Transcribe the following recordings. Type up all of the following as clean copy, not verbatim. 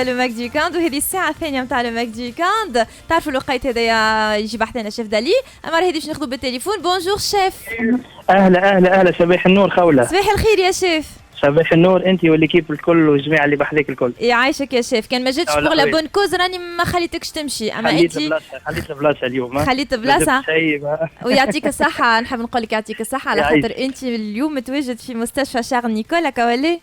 لو ماك دي كاند وهذه الساعة الثانية متاع لو ماك دي كاند. تعرفوا الوقت هذايا يجي بحثنا شيف دالي. أما هذه باش ناخذوا بالتليفون. بونجور شيف. اهلا صباح النور خوله. صباح الخير يا شيف. صباح النور انت والليكيب الكل والجماعه اللي بحذاك الكل. يعيشك يا شيف. كان ما جاتش بوغ لا بون كوز راني ما خليتكش تمشي. اما انت خليت بلاصه اليوم. خليت بلاصه ويعطيك الصحه. نحب نقول لك يعطيك الصحه على خاطر انت اليوم متواجد في مستشفى شارل نيكول هكا ولا؟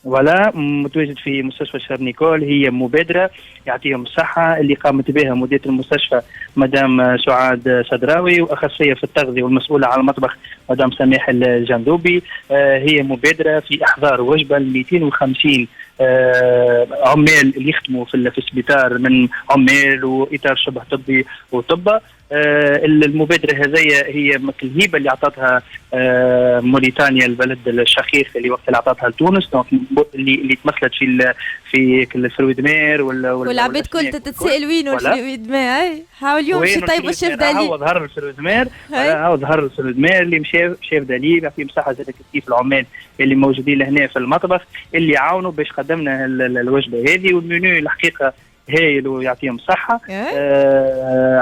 ولا متواجد في مستشفى شارل نيكول. هي مبادرة يعطيهم الصحة اللي قامت بها مديرة المستشفى مدام سعاد صدراوي وأخصائية في التغذية والمسؤولة على المطبخ مدام سماح الجندوبي. هي مبادرة في إحضار وجبة ل 250 عمال اللي يخدموا في السبيطار من عمال وإطار شبه طبي وطبة. المبادرة هذه هي الهبة اللي أعطتها موريتانيا البلد الشقيق اللي وقت اللي أعطتها لتونس اللي تمثلت في الفرويد مير والعباد كل تتسائل وين الفرويد مير. هاو اليوم شي طيب الشيف دالي هاو ظهر الفرويد مير. هاو ظهر الفرويد مير اللي مشى شيف دالي يعطيهم صحة زاد كيف العمال اللي موجودين لهنا في المطبخ اللي عاونوا باش قدمنا الوجبة هذه. والمنيو الحقيقة هايل ويعطيهم الصحة.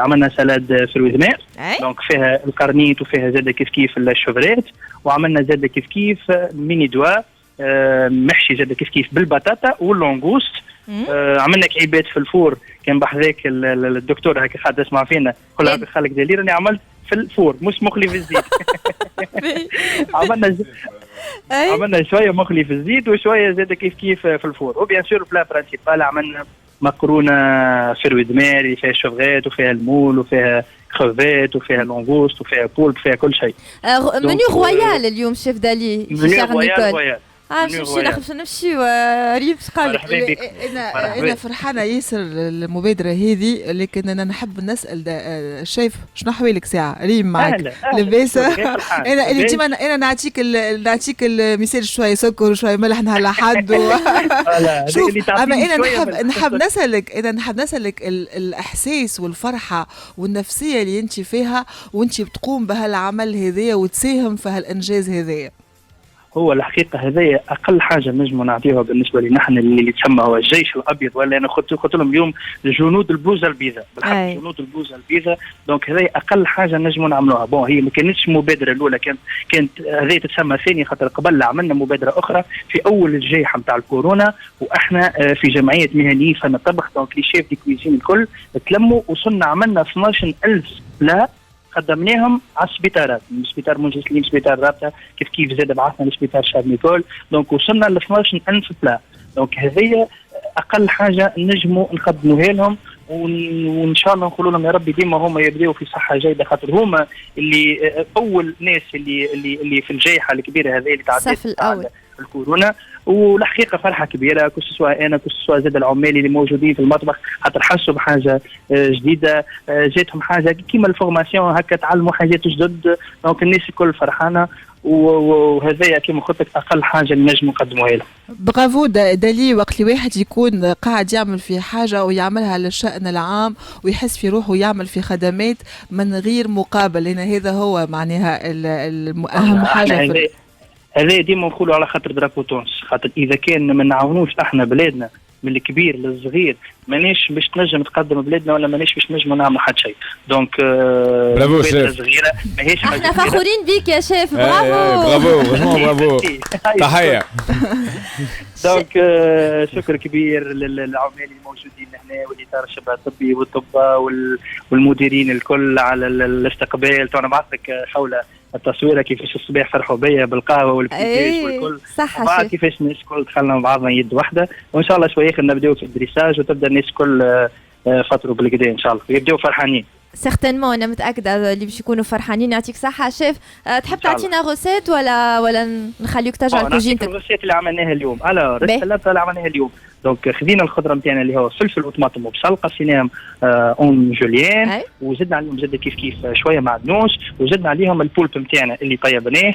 عملنا سلاد فرويد مير دونك فيها القرنيت وفيها زاد كيف الشوفريت. وعملنا زاد كيف ميني دوا محشي زاد كيف بالبطاطا واللونغوست. عملنا كعيبات في الفور. كان بحذاك الدكتور هكا قاعد يسمع فينا قال خالك دليل راني عملت في الفور مش مخلي في الزيت. عملنا شويه مخلي في الزيت وشويه زاد كيف في الفور. وبيان سور البلا برانسيبال عملنا مكرونه فرويد مير فيها شوفغيت وفيها المول وفيها كروفيت وفيها لونغوست وفيها بولب فيها كل شيء. منيو رويال اليوم شيف دالي. منيو رويال. نمشي ريب قال. انا فرحانه ياسر المبادره هذه. لكن انا نحب نسال الشيف شنو احوالك ساعه ريم معك لاباسه؟ انا اللي ديما انا نعطيك المثال شويه سكر وشويه ملح نهار لحد شوف. اما انا نحب نسالك الاحساس والفرحه والنفسيه اللي انت فيها وانت بتقوم بهالعمل هذايا وتساهم في هالانجاز هذايا. هو الحقيقة هذه أقل حاجة نجم نعطيها بالنسبة لنا نحن اللي تسمى هو الجيش الأبيض. ولا أنا قلت لهم اليوم جنود البلوزة البيضاء بالحق جنود البلوزة البيضاء. دونك هذه أقل حاجة نجم نعملوها. بون هي ما كانتش مبادرة الأولى كانت هذه تتسمى ثانية خاطر قبل عملنا مبادرة أخرى في أول الجائحة نتاع الكورونا. وإحنا في جمعية مهنيين فن الطبخ دونك لي شيف دي كويزين الكل تلموا وصلنا عملنا 12,000 لا قدمناهم على السبيطارات من سبيطار منجسلين سبيطار رابطه كيف زاد بعثنا لسبيطار شارل نيكول. دونك وصلنا ل 12,000 بلا. دونك هذه اقل حاجه نجموا نقدموها لهم. وان شاء الله نقول لهم يا ربي ديما هما يبداو في صحه جيده خاطر هما اللي اول ناس اللي في الجائحه الكبيره هذه اللي تعدت الكورونا. والحقيقه فرحه كبيره كل سواء انا كل سواء زاد العمال اللي موجودين في المطبخ خاطر حسوا بحاجه جديده. جاتهم حاجه كيما الفورماسيون هكا تعلموا حاجات جدد. دونك الناس الكل فرحانه. وهذا كما قلت لك اقل حاجه اللي نجم نقدموها لهم. برافو دالي. وقت اللي واحد يكون قاعد يعمل في حاجه ويعملها للشأن العام ويحس في روحه يعمل في خدمات من غير مقابل. هنا هذا هو معناها اهم حاجه. هذا ديما نقولوا على خاطر درابو تونس. خاطر اذا كان ما نعاونوش احنا بلادنا من الكبير للصغير مانيش باش تنجم تقدم بلادنا ولا مانيش باش نجموا نعملوا حتى شيء. دونك برافو شيف. صغيره ماهيش احنا فخورين بيك يا شيف. برافو تحيه. دونك شكر كبير للعمال الموجودين هنا والاطار الشبه الطبي والطبه والمديرين الكل على الاستقبال. تو انا بعثك حول التصويره كيفاش الصباح فرحوا بيا بالقهوه والبيتيش والكل. صح كيفاش الناس الكل دخلنا مع بعضنا يد واحده. وان شاء الله شويه نبداو في الدريساج وتبدا الناس الكل فتروا بالكدا ان شاء الله ويبداو فرحانين. سيغتينمون انا متاكده اللي باش يكونوا فرحانين. يعطيك صحه شيف. تحب تعطينا روسيت ولا نخليك ترجع لكوجينتك؟ الروسيت اللي عملناها اليوم السلطه اللي عملناها اليوم. دونك خذينا الخضره نتاعنا اللي هو فلفل وطماطم وبصل قصيناهم اون جوليان. وزدنا عليهم زاد كيف شويه معدنوس. وزدنا عليهم البولب نتاعنا اللي طيبناه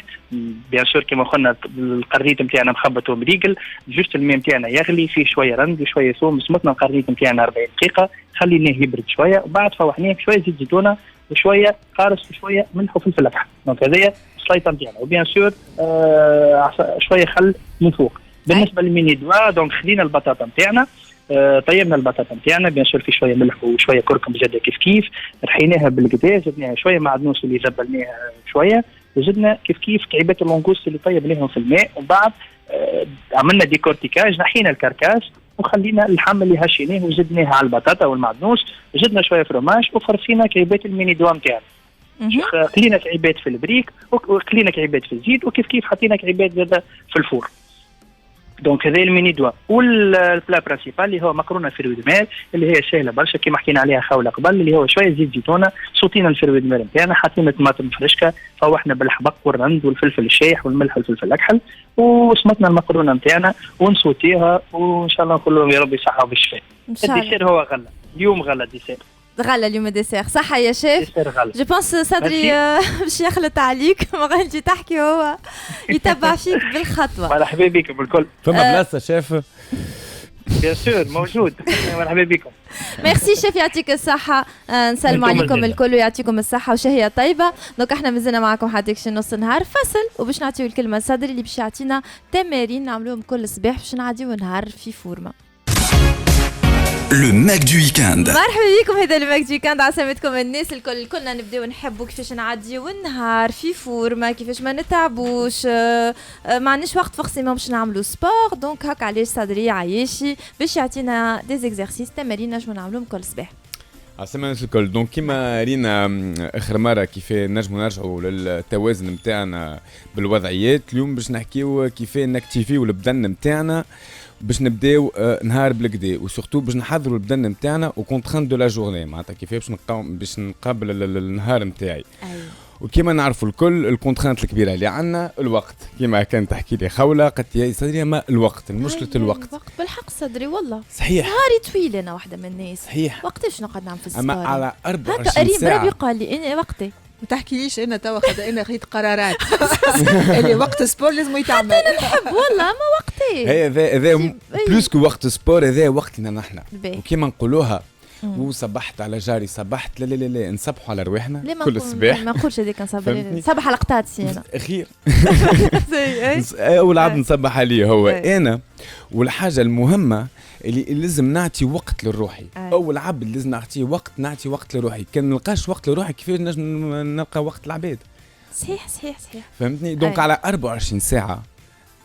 بيان سور كما قلنا القرنيت نتاعنا مخبط ومريقل. جوست الماء نتاعنا يغلي فيه شويه رند وشويه ثوم. سمطنا القرنيت نتاعنا 40 دقيقه خليناه يبرد شويه وبعد فوحناه بشويه زيت زيتونه وشويه قارص وشويه ملح وفلفل اسحر. دونك هذايا السليطه نتاعنا. وبيان سور شويه خل من فوق. بالنسبه للميني دوا دونك خدينا البطاطا نتاعنا طيبنا البطاطا نتاعنا بيان سور في شويه ملح وشويه كركم زاد كيف رحيناها بالكدا، زدناها شويه معدنوس اللي زبلناها شويه، وزدنا كيف كعيبات اللونغوست اللي طيبناهم في الماء، ومن بعد عملنا ديكورتيكاج، نحينا الكركاس وخلينا اللحم اللي هشيناه وزدناها على البطاطا والمعدنوس، وزدنا شويه فرماج وفرسينا كعيبات الميني دوا نتاعنا. قلينا كعيبات في البريك وقلينا كعيبات في الزيت، وكيف حطينا كعيبات زاده في الفور. دونك هذا الميني دوا. والبلا برانسيبال اللي هو مكرونه فروي دمال اللي هي سهله برشا كيما حكينا عليها خوله قبل، اللي هو شويه زيت زيتونه، صوتينا الفروي دمال نتاعنا، حاطين طماطم فرشكه، فوحنا بالحبق والرند والفلفل الشايح والملح والفلفل الاكحل، وصمتنا المكرونه نتاعنا ونصوتيها، وان شاء الله نقول لهم يا ربي صحه وبالشفاء. الديسير هو غله اليوم، غله الديسير غلا اليوم ديسير صح يا شيف. جو بونس صدري باش يخلط عليك ما غنجي تحكي هو يتبع فيك بالخطوه. مرحبا بكم الكل. فما بلاصه شيف بيان سور موجود. مرحبا بكم. ميرسي شيف يعطيك الصحة. نسلم عليكم الكل ويعطيكم الصحة وشهية طيبة. دونك احنا مازلنا معكم حتى نص النهار فصل، وباش نعطيو الكلمة صدري اللي باش يعطينا تمارين نعملوهم كل صباح باش نعديو نهار في فورمة. لو ماك دو ويكاند. مرحبا بكم، هذا لو ماك دو ويكاند. عسلامتكم الناس الكل. كلنا نبداو نحبوا كيفاش نعديو النهار في فورمه، كيفاش ما نتعبوش، ما عندناش وقت فورسيمون باش نعملوا سبور. دونك هكا علاش صدري عايشي باش يعطينا دي زيكزارسيس تمارين نجمو نعملوهم كل صباح. عسلامة الناس الكل. دونك كيما رينا اخر مره كيف نجمو نرجعوا للتوازن نتاعنا بالوضعيات، اليوم باش نحكيو كيف نكتيفيو البدن نتاعنا باش نبداو نهار بالكدا، وسورتو باش نحضروا البدن نتاعنا وكونترانت دو لا جورني، معناتها كيفاش باش نقابل النهار نتاعي. وكيما نعرفوا الكل الكونترانت الكبيره اللي عندنا الوقت، كيما كانت تحكي لي خوله قالت لي صدري ما الوقت، المشكله الوقت. الوقت بالحق صدري والله صحيح، نهاري طويل انا واحده من الناس. صحيح، وقتاش نقعد نعمل في السبور اما على 24 ساعه. ربي قال لي انا وقتي ما تحكيليش انا توا انا خذيت قرارات اللي وقت سبور لازم يتعمل. انا نحب والله ما وقتي هذا بلوس كو وقت سبور، هذا وقتنا نحن. وكيما نقولوها وصبحت على جاري صبحت، لا لا لا, لا. نصبحوا على رواحنا كل صباح. ما نقولش هذيك نصبح على قطاتي انا خير. اول عبد نصبح عليه هو انا. والحاجه المهمه اللي لازم نعطي وقت لروحي. اول عبد لازم نعطي وقت لروحي. كان نلقاش وقت لروحي كيفاش نجم نلقى وقت العباد؟ صحيح فهمتني. دونك على 24 ساعه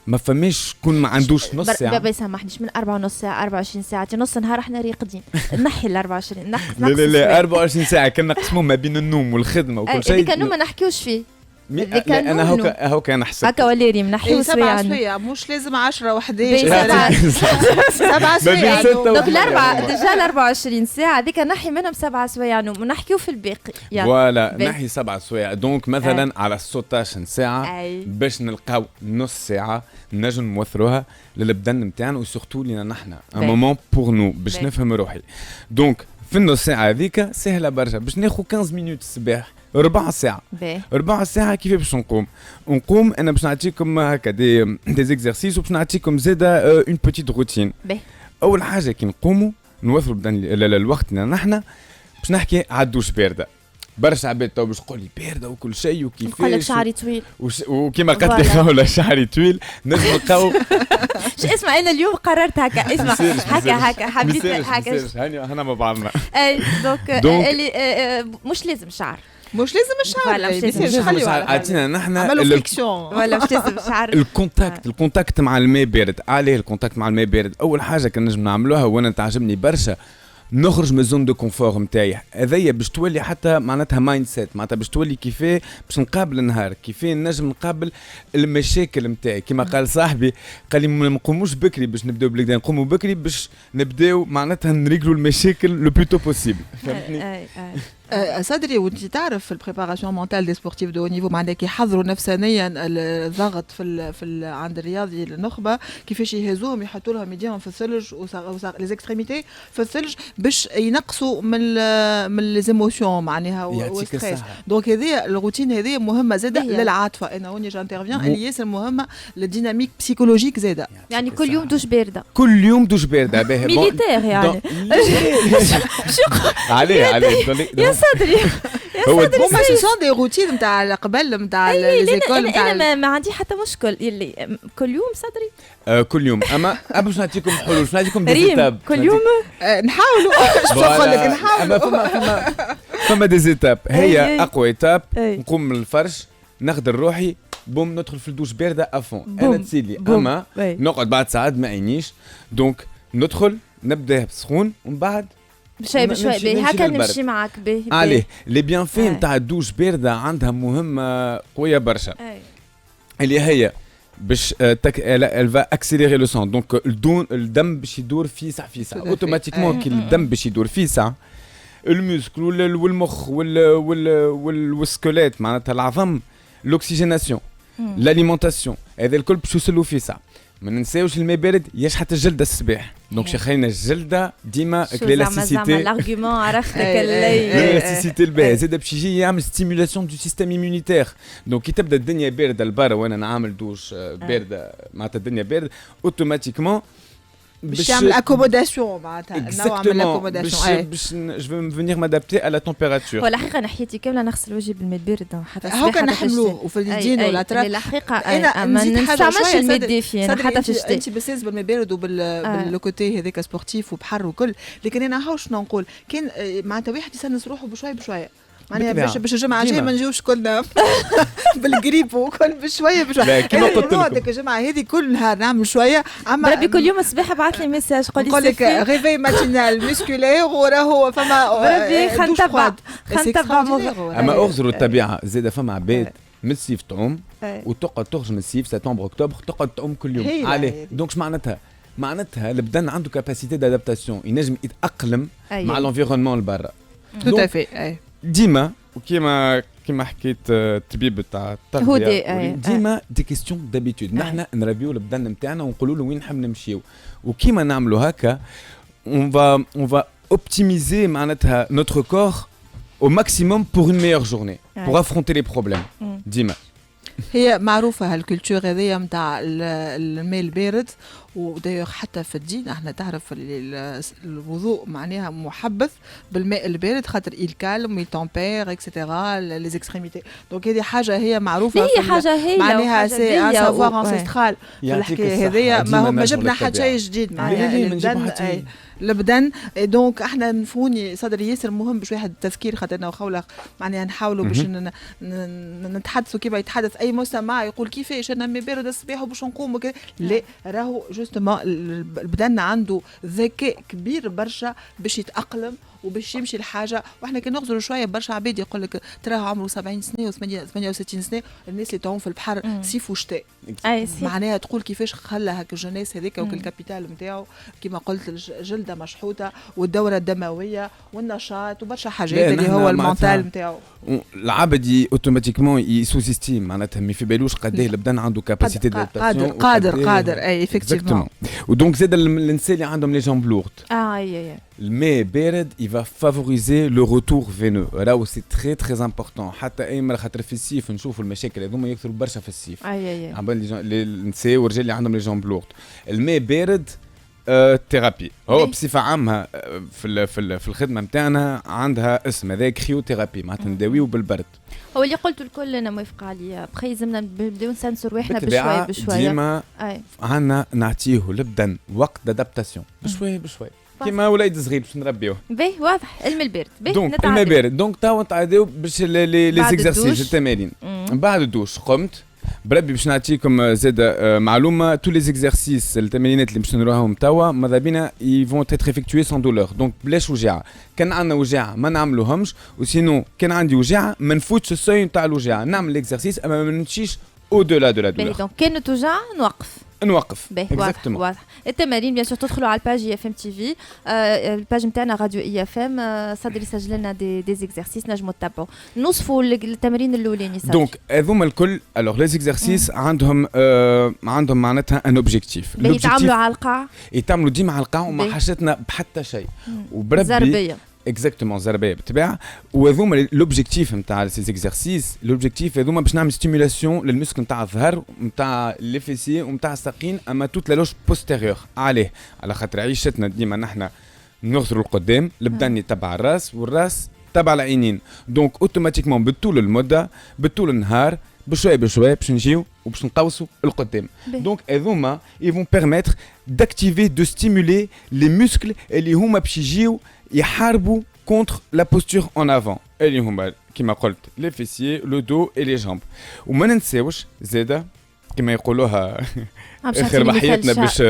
ما فماش كون ما عندوش نص ساعه. بابا يسامحنيش، من 4 ونص ساعه 24 ساعه نص نهار احنا راقدين. نحي ال 24 لا 24 ساعه كنا نقسموهم ما بين النوم والخدمه وكل شيء. كانوا ما نحكيوش فيه. لا انا هو كان احسن هكا وليري منحيو شويه مش لازم 10 و11 7 سوايع. دوك الاربعه ديجا ال 24 ساعه هذيك نحي منهم 7 سوايع نوم ونحكيو في الباقي. فوالا نحي 7 سوايع. دونك مثلا على 16 ساعه باش نلقاو نص ساعه نجم نوثروها للبدن نتاعنا وسورتو لينا نحن ان مومون بور نو باش نفهم روحي. دونك في النص ساعه هذيك سهله برشا باش ناخذ 15 مينوت الصباح، ربع ساعة. ربع ساعة كيف باش نقوم أنا باش نعطيكم هكا دي زيكزارسيس وباش نعطيكم زادا اون بوتيت روتين. أول حاجة كي نقوموا نوثروا الوقت نحنا باش نحكي عدوش باردة. برشا عباد تو باش تقول لي باردة وكل شيء وكيفاش. نقول لك شعري طويل. وكيما قالت لي خوله شعري طويل نجم نلقاو. شو اسمع أنا اليوم قررت هكا اسمع هكا حبيت هكا. هنا مع بعضنا. دونك اللي مش لازم شعر. مش لازم الشعر. عطينا نحن ولا مش لازم الشعر. الكونتاكت مع الماء بارد. عليه الكونتاكت مع الماء بارد؟ اول حاجه كان نجم نعملوها وانا تعجبني برشا، نخرج من زون دو كونفور نتاعي هذيا باش تولي حتى معناتها مايند سيت، معناتها باش تولي كيفاه باش نقابل النهار، كيفاه نجم نقابل المشاكل نتاعي. كما قال صاحبي قال لي ما نقوموش بكري باش نبداو بالكدا، نقوموا بكري باش نبداو معناتها نريقلوا المشاكل لو بلوتو بوسيبل. فهمتني؟ صدري وانت تعرف في البريباراسيون مونتال دي سبورتيف دو نيفو معناها يحضروا نفسانيا الضغط في عند الرياضي النخبه كيفاش يهزوهم يحطوا لهم ايديهم في الثلج لي زيكستريميتي في الثلج باش ينقصوا من لي زيموسيون معناها والستريس. دونك هذه الروتين هذه مهمه زاده للعاطفه. انا هوني جانترفيان اللي ياسر مهمه للديناميك بسيكولوجيك زاده. يعني كل يوم دوش بارده. كل يوم دوش بارده باهي ميليتير يعني. عليه يا صدري هو هما سو سون دي روتين نتاع قبل نتاع ليزيكول نتاع انا ما عندي حتى مشكل يلي كل يوم صدري كل يوم اما باش نعطيكم حلول باش نعطيكم ديزيتاب كل يوم نحاولوا اش نقول لك نحاولوا فما ديزيتاب هي اقوى ايتاب نقوم من الفرش نخدر روحي بوم ندخل في الدوش بارده افون انا تسيلي اما نقعد بعد ساعات ما عينيش دونك ندخل نبدا بسخون ومن بعد بشوي هكا نمشي معاك به عليه لي بيان في نتاع الدوش بارده عندها مهمه قويه برشا اللي هي باش elle va accélérer le sang donc الدم باش يدور في ساعه اوتوماتيكمون كي الدم باش يدور في ساعه الموسكل والمخ والسكليت معناتها العظم l'oxygénation l'alimentation هذا الكل باش يوصلوا في ساعه ما ننساوش الماء بارد يشحت الجلده الصباح دونك شخينا الجلده ديما كليلاسيسيتي الارغيومون عرفتك الكليلاسيسيتي الباهي زاد باش يجي يعمل ستيمولاسيون دو سيستيم ايمونيتير دونك كي تبدا الدنيا بارده لبرا وانا نعمل دوش بارده معناتها الدنيا بارده اوتوماتيكمون باش يعمل اكوموداسيون معناتها نوع من الاكوموداسيون باش جو فونيغ مادابتي على تمبيراتور هو الحقيقه نحيتي كامله نغسل وجهي بالماء البارد حتى هاكا نحملوه وفي اليدين والاطراف الحقيقه انا ما نستعملش الماء الدافي حتى في الشتاء انت بساس بالماء بارد وبالكوتي هذاك سبورتيف وبحر وكل لكن انا هاو شنو نقول كان معناتها واحد يسنس روحه بشويه بشويه معناها باش الجمعه الجايه ما نجيوش كلنا بالجريب وكل بشويه كيما قلت لكم الجمعه هذه كل نهار نعمل شويه اما ربي كل يوم الصباح ابعث لي ميساج قول لك ريفي ماتينال مسكولير وراهو فما ربي خنتبع اما اغزروا الطبيعه زاد فما عباد من الصيف تعوم وتقعد تخرج من الصيف سبتمبر اكتوبر تقعد تعوم كل يوم عليه دونك معناتها البدن عنده كاباسيتي دادابتاسيون ينجم يتاقلم مع الانفيرونمون لبرا تو افي ديما وكيما حكيت الطبيب تاع التغذيه ديما دي كيستيون دابيتود نحن نربيو البدن نتاعنا ونقولوا له وين نحب نمشيو وكيما نعملوا هكا on va optimiser معناتها notre corps au maximum pour une meilleure journée pour affronter les problèmes ديما هي معروفة هالكولتور هذيا متاع الماء البارد ودايوغ حتى في الدين احنا تعرف الوضوء معناها محبث بالماء البارد خاطر الكالم يتمبير اكسيتيرا لي زيكستريميتي دونك هذه حاجة هي معروفة هي حاجة هي معناها سي ان سافوار انسيسترال في الحكاية هذيا ما جبنا حتى شيء جديد معناها البدن دونك احنا نفوني صدر ياسر مهم باش واحد التفكير خاطرنا وخولق معناها نحاولوا باش نتحدثوا كيما يتحدث اي مستمع يقول كيفاش انا مي بارد الصباح وباش نقوم وكذا لا راهو جوستومون البدن عنده ذكاء كبير برشا باش يتاقلم وباش يمشي الحاجه واحنا كي نغزروا شويه برشا عباد يقول لك تراه عمره 70 سنه و68 سنه الناس اللي تعوم في البحر صيف وشتاء معناها تقول كيفاش خلى هك الجناس هذيك والكابيتال نتاعو كما قلت الجلده مشحوطه والدوره الدمويه والنشاط وبرشا حاجات اللي هو المونتال نتاعو العبد اوتوماتيكمون يسوسيستيم معناتها ما في بالوش قد ايه البدن عنده كاباسيتي قادر اي افكتيفمون ودونك زاد النساء اللي عندهم لي جامب لورد الماء بارد il va favoriser le retour veineux راهو سي تري تري امبورطون حتى اي مره خاطر في الصيف نشوفوا المشاكل هذوما يكثروا برشا في الصيف عبال النساء والرجال اللي عندهم لي جامب لورد الماء بارد ثيرابي هو بصفه عامه في الخدمه نتاعنا عندها اسم هذا كريوثيرابي معناتها نداويو بالبرد هو اللي قلت الكل انا موافقه عليه بخي لازمنا نبداو نسنسوا رواحنا بشويه ديما عندنا نعطيه للبدن وقت دادابتاسيون بشويه كيما وليد صغير باش نربيوه باهي واضح الماء البارد دونك الماء بارد دونك تو نتعداو باش لي زيكزارسيس التمارين بعد الدوش قمت بربي باش نعطيكم زاد معلومه تو لي زيكزارسيس التمارينات اللي باش نديروهم توا ماذا بينا يفون تيتر افيكتوي سون دولور دونك بلاش وجاعه كان عندنا وجاعه ما نعملوهمش وسينو كان عندي وجاعه ما نفوتش السوي نتاع الوجاعه نعمل ليكزارسيس اما ما نمشيش او دولا دو لا دولور دونك كان توجع نوقف واضح التمارين بيان سور تدخلوا على الباج اي اف ام تي في الباج نتاعنا راديو اي اف ام صدري سجل لنا دي زيكزارسيس نجموا تتبعوا نوصفوا التمارين الاولاني دونك هذوما الكل الوغ لي زيكزارسيس عندهم معناتها ان اوبجيكتيف يتعاملوا على القاع يتعاملوا ديما على القاع وما حاجتنا بحتى شيء وبربي زربيه اكزاكتومون زربيه بالطبيعه وهذوما لوبجيكتيف نتاع سي زيكزارسيس لوبجيكتيف هذوما باش نعمل ستيمولاسيون للمسك نتاع الظهر نتاع لي فيسي ونتاع الساقين اما توت لا لوش بوستيريور على خاطر عيشتنا ديما نحن نغزروا القدام البدن يتبع الراس والراس تبع العينين. دونك اوتوماتيكمون بالطول المده بالطول النهار بشويه بشويه باش نجيو وباش نقوسوا القدام. دونك هذوما ils vont permettre d'activer de stimuler les muscles اللي هما باش يجيو يحاربوا contre la posture en avant اللي هما كما قلت les fessiers, le dos et les jambes. وما ننساوش زاده كما يقولوها اخر محياتنا باش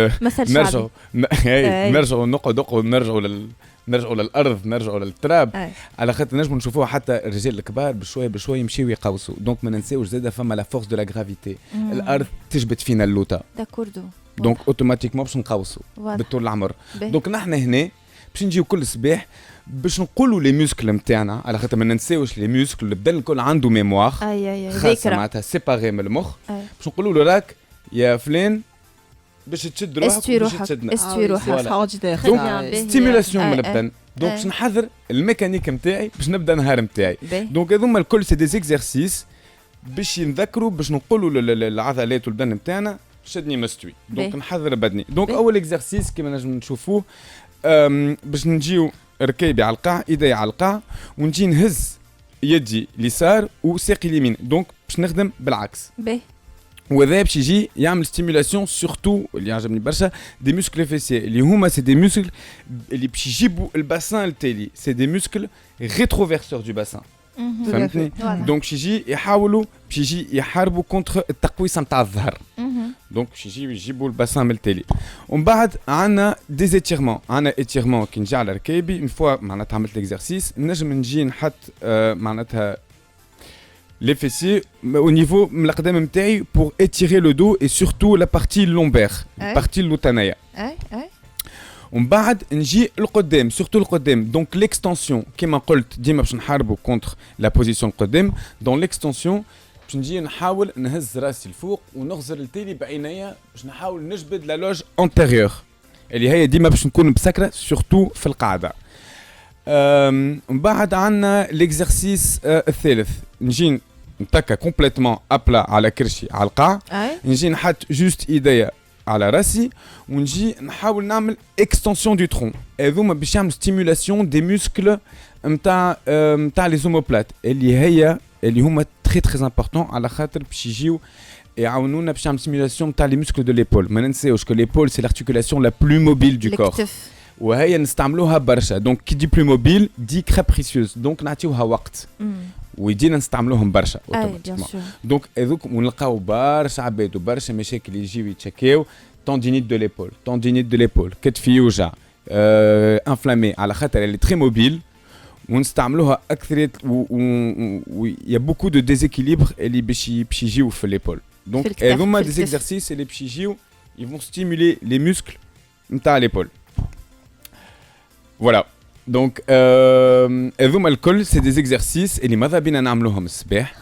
نرجعوا نقعدوا نرجعوا للارض نرجعوا للتراب على خاطر نجموا نشوفوها حتى الرجال الكبار بشويه بشويه يمشيو يقوسوا. دونك ما ننساوش زاده فما لا فورس دو لا غرافيتي الارض تجبد فينا اللوطه داكوردو دونك اوتوماتيكمون باش نقوسوا بالطول العمر. دونك نحن هنا باش نجيو كل صباح باش نقولوا لي موسكل نتاعنا على خاطر ما ننساوش لي موسكل البدن الكل عنده ميموار خاصه معناتها سيباري من المخ باش نقولوا له راك يا فلان باش تشد روحك باش تشد دونك ستيمولاسيون من البدن. دونك باش نحضر الميكانيك نتاعي باش نبدا النهار نتاعي. دونك هذوما الكل سي دي زيكزارسيس باش ينذكروا باش نقولوا للعضلات والبدن نتاعنا شدني مستوي. دونك نحضر بدني. دونك اول اكزارسيس كما نجم نشوفوه باش نجيو ركيبي على القاع ايدي على القاع ونجي نهز يدي اليسار وساقي اليمين. دونك باش نخدم بالعكس وهذا باش يجي يعمل ستيمولاسيون سورتو اللي عجبني برشا دي موسكل فيسي اللي هما سي دي موسكل اللي باش يجيبوا الباسان التالي سي دي موسكل ريتروفيرسور دو باسان فهمتني. دونك باش يجي يحاولوا باش يجي يحاربوا كونتر التقويصه نتاع الظهر. دونك باش يجي يجيبوا الباسان من التالي. ومن بعد عندنا دي زيتيرمون عندنا ايتيرمون كي نجي على ركابي اون فوا معناتها عملت ليكزارسيس نجم نجي نحط معناتها les fessiers au niveau de l'aqdam nta'i pour étirer le dos et surtout la partie lombaire, la partie l'outanaya. ومن بعد نجي القدام surtout القدام. donc l'extension كما قلت ديما باش نحاربوا contre la position القدام. dans l'extension باش نجي نحاول نهز راسي الفوق ونغزر التالي بعينيا باش نحاول نجبد لا لوج انتيريور اللي هي ديما باش نكون مسكره surtout في القاعده. ومن بعد عندنا l'exercice الثالث نجي نتكا كومبليتمون ابلا على كرشي على القاع نجي نحط جوست ايديا على راسي ونجي نحاول نعمل اكستنسيون دو ترون. هذوما باش يعملوا ستيمولاسيون دي موسكل نتاع لي زوموبلات اللي هما تري تري امبورطون على خاطر باش يجيو يعاونونا باش نعمل ستيمولاسيون نتاع لي موسكل دو ليبول. ما ننساوش كو ليبول سي لارتيكولاسيون لا بلو موبيل دو كور وهي نستعملوها برشا. دونك كي دي بلو موبيل دي كري بريسيوز دونك نعطيوها وقت ويدينا نستعملوهم برشا اوتوماتيكمون. دونك هذوك ونلقاو برشا عباد وبرشا مشاكل يجيو يتشكاو تندينيت دو ليبول كتفي يوجع انفلامي على خاطر اللي تري موبيل ونستعملوها اكثر يا بوكو دو ديزيكيليبر اللي باش يجيو في ليبول. دونك هذوما دي زيكزارسيس اللي باش يجيو يفون ستيمولي لي موسكل نتاع ليبول. فوالا دونك هذوما الكل سي دي زيكزارسيس اللي ماذا بينا نعملوهم الصباح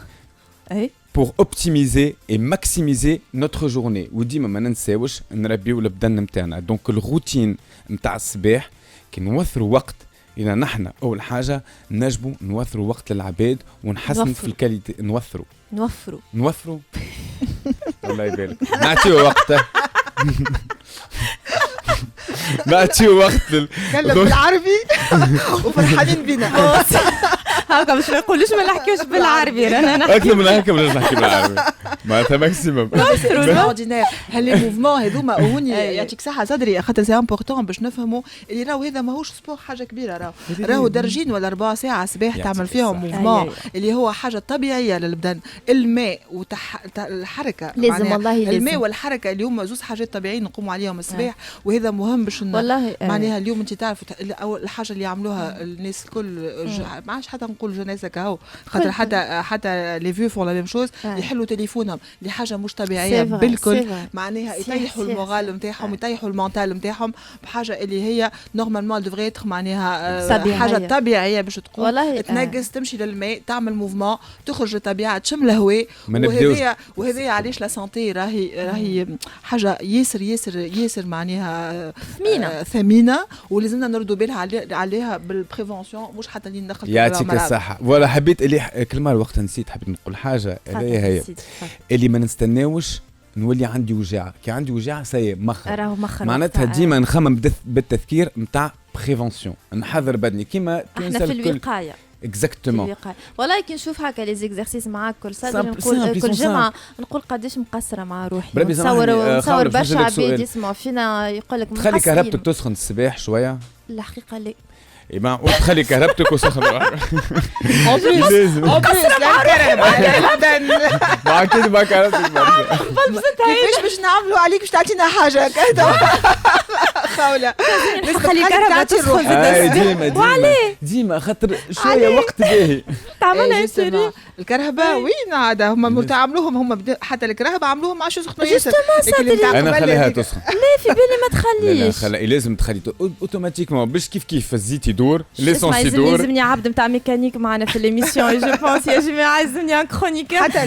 pour optimiser et maximiser notre journée. وديما ما ننساوش نربيو البدن نتاعنا. دونك الروتين نتاع الصباح كي نوثروا وقت إذا نحن أول حاجة نجبوا نوثروا وقت للعباد ونحسن في الكاليتي. نوفروا الله يبارك نعطيو وقته نعطيو وقت تكلم بالعربي وفرحانين بينا هاكا باش ما يقولوش ما نحكيوش بالعربي رانا نحكي اكثر من هكا باش نحكي بالعربي معناتها ماكسيموم. هاللي موفمون هذوما هوني يعطيك صحه صدري خاطر سي امبورطون باش نفهموا اللي راهو هذا ماهوش سبور حاجه كبيره راهو درجين ولا 4 ساعة صباح تعمل فيهم موفمون اللي هو حاجه طبيعيه للبدن. الماء والحركه لازم والله الماء والحركه اليوم زوز حاجات طبيعيين نقوموا عليهم الصباح وهذا مهم باش معناها اليوم انت تعرف اول الحاجه اللي يعملوها الناس الكل ما عادش حتى نقول جنازه كهو خاطر حتى لي فيو فون لا ميم شوز يحلوا تليفونهم لحاجه مش طبيعيه بالكل معناها يطيحوا المورال نتاعهم يطيحوا المونتال نتاعهم بحاجه اللي هي نورمالمون ديفري اتر معناها حاجه طبيعيه باش تقوم تنقص تمشي للماء تعمل موفمون تخرج للطبيعه تشم الهواء وهذه علاش لا سانتي راهي حاجه ياسر معناها ثمينه ولازمنا نردوا بالها عليها بالبريفونسيون مش حتى اللي ندخل يعطيك الصحه. ولا حبيت اللي كلمه الوقت نسيت حبيت نقول حاجه هي اللي ما نستناوش نولي عندي وجع كي عندي وجع سي مخر معناتها ديما نخمم بالتفكير نتاع بريفونسيون نحضر بدني كيما احنا في الوقايه اكزاكتومون. والله كي نشوف هكا لي زيكزارسيس معاك كل صدر نقول كل جمعه نقول قداش مقصره مع روحي. نصور برشا عباد يسمعوا فينا يقول لك تخلي كهربتك تسخن الصباح شويه. الحقيقه لا. إيه وتخلي كهربتك وسخن روحك. لازم. ما أكيد ما كهربتك برشا. كيفاش باش نعملوا عليك باش تعطينا حاجة كذا. خولة. خلي كهرباء تسخن. ديما خاطر شوية وقت باهي. تعملها سيري. الكرهبة وين عادة هم تعملوهم هم حتى الكرهبة عملوهم عشان سخنوا ياسر. أنا خليها تسخن. لا في بالي ما تخليش. لا لازم تخلي اوتوماتيكمون باش كيف الزيت يدور ليسونس يدور. لازمني عبد نتاع ميكانيك معنا في ليميسيون جو بونس يا جماعة لازمني ان كرونيكور. حتى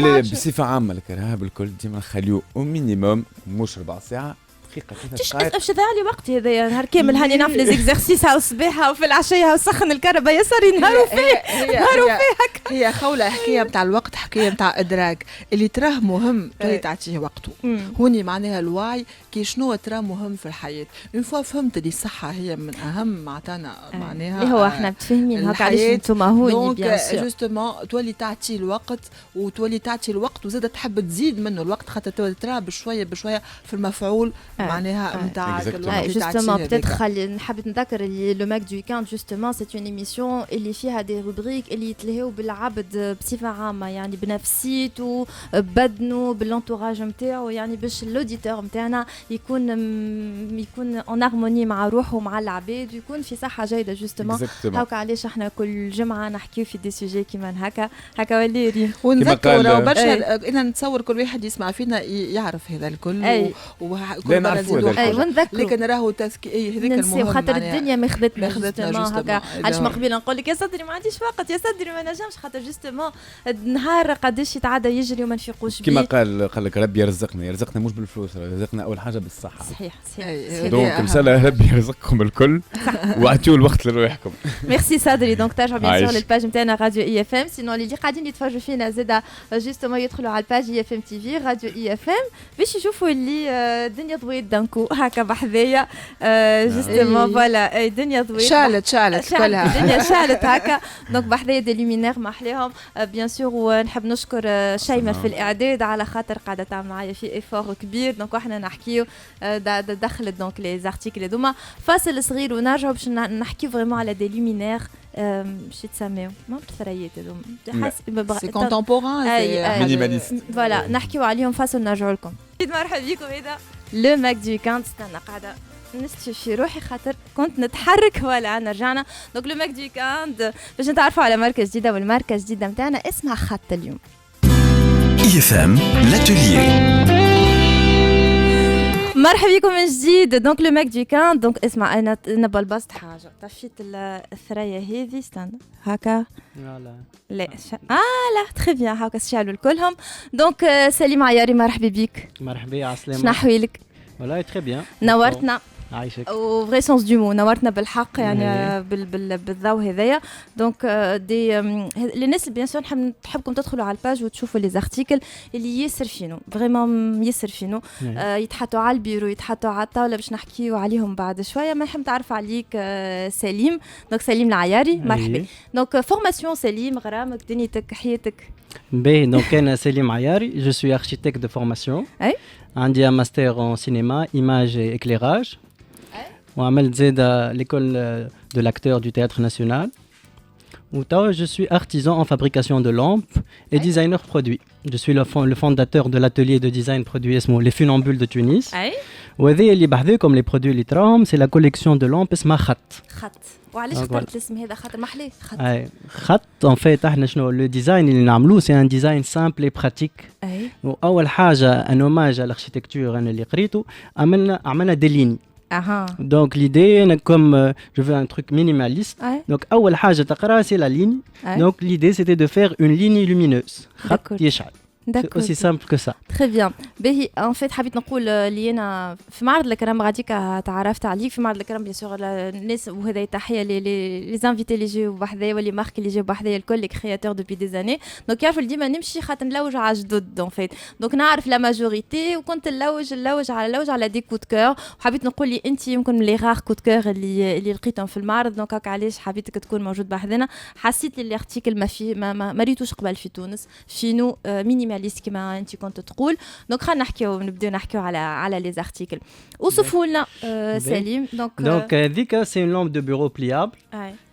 لا بصفة عامة الكرهبة الكل ديما نخليوه او مينيموم مش ربع ساعة. باش تضيع لي وقت هذايا نهار كامل هاني نعمل لي زيكزارسيس هاو الصباح وفي العشيه وسخن الكهرباء يساري نهارو فيه. هي خولة حكايه نتاع الوقت حكايه نتاع ادراك اللي تراه مهم تولي تعطيه وقته. هوني معناها الوعي كي شنو تراه مهم في الحياه. اون فوا فهمت اللي الصحه هي من اهم معطانا معناها اللي هو احنا متفاهمين هكا علاش انتم هوني بيان سور جوستومون تولي تعطي الوقت وتولي تعطي الوقت وزاد تحب تزيد منه الوقت خاطر تراه بشويه في المفعول معناها نتاع الوقت جوستومون بتاتر نحب نذكر اللي لو ماك دو ويكاند جوستومون سي اون ايميسيون اللي فيها دي روبريك اللي يتلهيو بالعبد بصفه عامه يعني بنفسيته ببدنه بالانتوراج نتاعو يعني باش الاوديتور نتاعنا يكون اون هارموني مع روحه ومع العباد ويكون في صحه جيده جوستومون. هاكا علاش احنا كل جمعه نحكيو في دي سوجي كيما هكا وليري ونذكروا برشا. انا نتصور كل واحد يسمع فينا يعرف هذا الكل وكل لكن راهو تذكير هذيك المهم خاطر الدنيا ماخذتنا هكا علاش ما قبيله نقول لك يا صدري ما عنديش وقت يا صدري ما نجمش خاطر جوستومون النهار قداش يتعدى يجري وما نفيقوش كما قال لك ربي يرزقنا مش بالفلوس يرزقنا اول حاجه بالصحه. صحيح دونك ان شاء الله ربي يرزقكم الكل واعطيو الوقت لروحكم. ميرسي صدري. دونك ترجعوا بيان سور للباج نتاعنا راديو اي اف ام سينو اللي قاعدين يتفرجوا فينا زاده جوستومون يدخلوا على الباج اي اف ام تي في راديو اي اف ام باش يشوفوا اللي الدنيا ضويت دانكو هكا بحذايا جوستومون فوالا الدنيا ضويت شالت كلها الدنيا شالت هكا دونك بحذايا دي لومينير ما احلاهم بيان سور. ونحب نشكر شيماء في الاعداد على خاطر قاعده تعمل معايا في ايفور كبير. دونك احنا نحكيو دخلت دونك لي زارتيكل هذوما فاصل صغير ونرجعوا باش نحكيو فريمون على دي لومينير باش يتسميو ما بالثريات هذوما سي كونتمبوران مينيماليست فوالا نحكيو عليهم فاصل نرجعوا لكم. مرحبا بكم. هذا لو ماك دو ويكاند. استنى قاعده نستشفي روحي خاطر كنت نتحرك ولا رجعنا. دونك لو ماك دو ويكاند باش نتعرفوا على ماركه جديده والماركه الجديده نتاعنا اسمها خط اليوم. اي اف ام لاتيليer. مرحبا بكم من جديد. دونك لو ماك دو ويكاند. دونك اسمع انا بلبست حاجه طفيت الثريا هذه استنى هكا لا لا تري بيان هكا شالوا الكلهم. دونك سليم عياري مرحبا بك. مرحبا عسلامة. شنو احوالك؟ والله تري بيان نورتنا عايشك وفري سونس دو مو نورتنا بالحق يعني بالضوء هذايا. دونك دي لي ناس بيان سور نحبكم تدخلوا على الباج وتشوفوا لي زارتيكل اللي ياسر فينو فريمون ياسر فينو يتحطوا على البيرو يتحطوا على الطاوله باش نحكيو عليهم بعد شويه. ما نحب تعرف عليك سليم. دونك سليم العياري مرحبا. دونك فورماسيون سليم غرامك دنيتك حياتك باهي. دونك انا سليم عياري جو سوي اركيتكت دو فورماسيون. عندي ان ماستر ان سينما ايماج اي éclairage وعملت زاده l'école de l'acteur du théâtre national. وتوا je suis artisan en fabrication de lampes et designer produit. Je suis le fondateur de l'atelier de design produit اسمه les funambules de Tunis. وهذه اللي بحذاكم les produits اللي تراهم c'est la collection de lampes اسمها خط. وعلاش اخترت الاسم هذا خاطر محلي خط en fait احنا شنو لو ديزاين اللي نعملوه c'est un design simple et pratique. واول حاجه ان hommage à l'architecture انا اللي قريته عملنا des lignes. Donc l'idée comme je veux un truc minimaliste. Donc اول حاجه تقرا c'est la ligne. Donc l'idée c'était de faire une ligne lumineuse. خط يشعل. C'est aussi simple que ça. Très bien. باهي en fait حبيت نقول اللي انا في معرض الكرم غاديك تعرفت عليك في معرض الكرم بيان سور الناس وهذا تحيه لي زانفيتي اللي جاوا بحذايا واللي مارك اللي جاوا بحذايا الكل لي كرياتور دوبي دي زاني دونك يعرفوا ديما نمشي خاطر نلوج على جدد دون فيت دونك نعرف لا ماجوريتي وكنت نلوج على دي كود كور وحبيت نقول لي انت يمكن من لي غار كود كور اللي لقيتهم في المعرض دونك هكا علاش حبيتك تكون موجود بحذنا حسيت لي الارتيكل ما ريتوش قبل في تونس فينو مينيماليست كما انت كنت تقول دونك خلينا نبداو نحكيو على لي زارتيكل وصفوا لنا سليم دونك هذيك سي اون لامب دو بيرو بليابل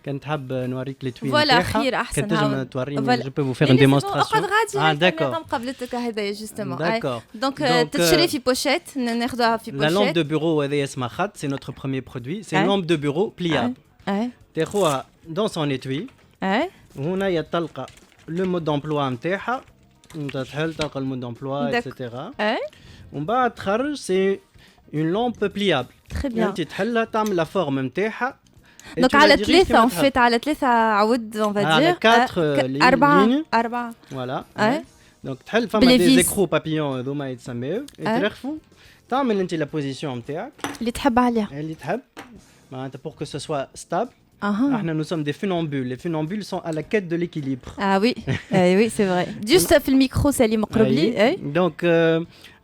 كنت حاب نوريك لي توين فوالا خير احسن كنت تنجم توريني جو بو فير اون ديمونستراسيون داكور مقابلتك هذايا جوستومون دونك تتشري في بوشيت ناخذوها في بوشيت لا لامب دو بيرو هذايا اسمها خط سي نوتر بروميير برودوي سي لامب دو بيرو بليابل تاخذوها دون سون ايتوي وهنا تلقى لو مود دومبلوا نتاعها تحل تلقى المود دومبلوا ايتترا ومن بعد تخرج سي اون لامب بليابل انت تحلها تعمل لا فورم نتاعها دونك على ثلاثة فيت على ثلاثة عود اون فادير أربعة فوالا دونك تحل فما دي زيكرو بابيون هذوما يتسميو يترخفوا تعمل انت لا بوزيسيون نتاعك اللي تحب عليها اللي تحب معناتها pour que ce soit stable. Nous sommes des funambules. Les funambules sont à la quête de l'équilibre. Ah oui, oui, c'est vrai. Juste في الميكرو سليم قرب لي. Donc